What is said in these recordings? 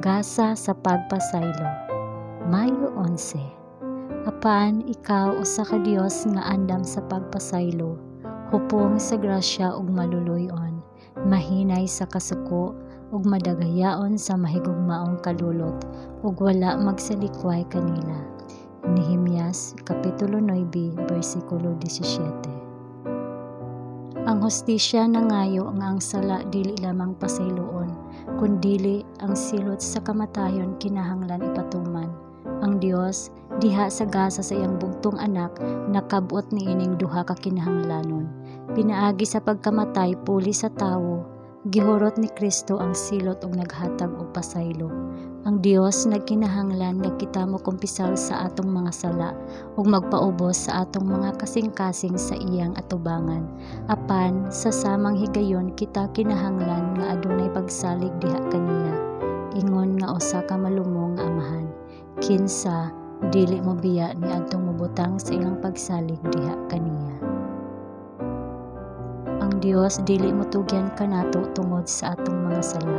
Gasa sa pagpasaylo. Mayo 11. Apan ikaw usa ka Dios nga andam sa pagpasaylo, hupong sa grasya ug maluluyon, mahinay sa kasuko ug madagayaon sa mahigugmaong kalulot, ug wala magsalikway kanila. Nehemias Kapitulo 9, versikulo 17. Ang hustisya nangayo nga ang sala dili lamang pasayloon, kundili ang silot sa kamatayon kinahanglan ipatuman. Ang Dios diha sa gasa sa iyang bugtong anak nakab-ot niining duha ka kinahanglanon. Pinaagi sa pagkamatay puli sa tawo, gihurot ni Kristo ang silot ug naghatag og pasaylo. Ang Dios nagkinahanglan nagkitamo kumpisal sa atong mga sala ug magpaubos sa atong mga kasing-kasing sa iyang atubangan. Apan sa samang higayon kita kinahanglan nga adunay pagsalig diha kaniya. Ingon nga usa ka malumong nga amahan, kinsa dili mo biya ni adtong mobutang sa ilang pagsalig diha kaniya. Ang Dios dili motugyan kanato tungod sa atong mga sala.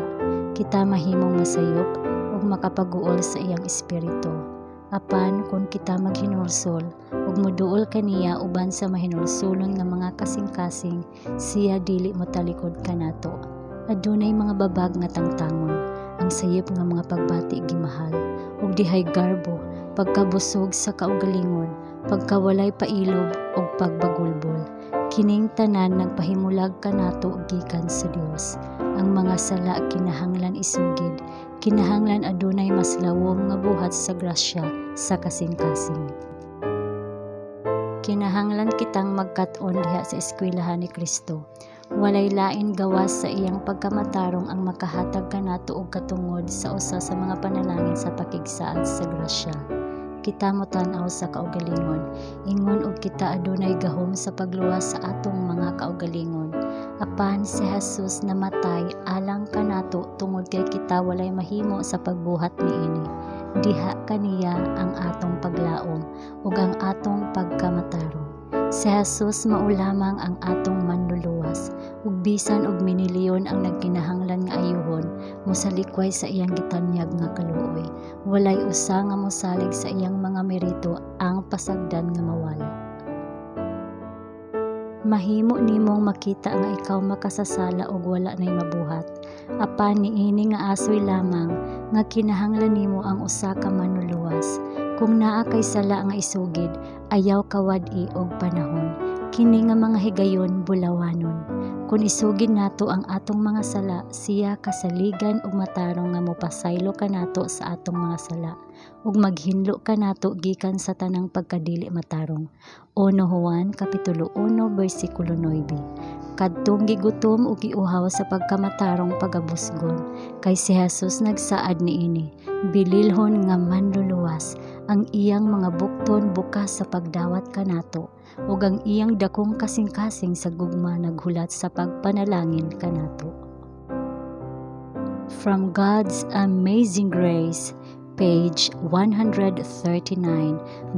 Kita mahimong masayop ug makapag-uol sa iyang espiritu. Apan kung kita maghinulsol ug moduol kaniya uban sa mahinulsolon nga mga kasing-kasing, siya dili motalikod kanato. Adunay mga babag nga tangtangon, ang sayop nga mga pagbati gimahal, ug dihay garbo, pagkabusog sa kaugalingon, pagkawalay pailob ug pagbagulbol. Kining tanan nagpahimulag kanato gikan sa Dios. Ang mga sala kinahanglan isugid, kinahanglan adunay mas lawom nga buhat sa grasya sa kasing-kasing. Kinahanglan kitang magkat-on diha sa eskwelahan ni Kristo. Walay lain gawas sa iyang pagkamatarong ang makahatag kanato og katungod sa usa sa mga panalangin sa pakigsaad sa grasya. Kita mo tan-aw sa kaugalingon, ingon og kita adunay gahom sa pagluwas sa atong mga kaugalingon. Apan si Jesus namatay alang kanato tungod kay kita walay mahimo sa pagbuhat niini. Diha kaniya ang atong paglaom ug ang atong pagkamatarong. Si Jesus mao lamang ang atong manluluwas, ug bisan og minilyon ang nagkinahanglan nga ayuhon, mosalikway sa iyang gitanyag nga kaluoy. Walay usa nga mosalig sa iyang mga merito ang pasagdan nga mawala. Mahimo nimong makita nga ikaw makasasala ug wala nay mabuhat. Apan niini nga asoy lamang nga kinahanglan nimo ang usa ka manluluwas. Kung naa kay sala nga isugid, ayaw kawad-i og panahon. Kini nga mga higayon bulawanon. Kung isugid nato ang atong mga sala, siya kasaligan ug matarong nga mopasaylo kanato sa atong mga sala ug maghinlo kanato gikan sa tanang pagkadili matarong. 1 Juan Kapitulo 1 versikulo 9. Kadtong gigutom ug giuhaw sa pagkamatarong pagabusgon, kay si Jesus nagsaad niini, bililhon nga manluluwas, ang iyang mga bukton bukas sa pagdawat kanato, ug ang iyang dakong kasing-kasing sa gugma naghulat sa pagpanalangin kanato. From God's Amazing Grace, page 139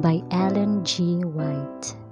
by Ellen G. White.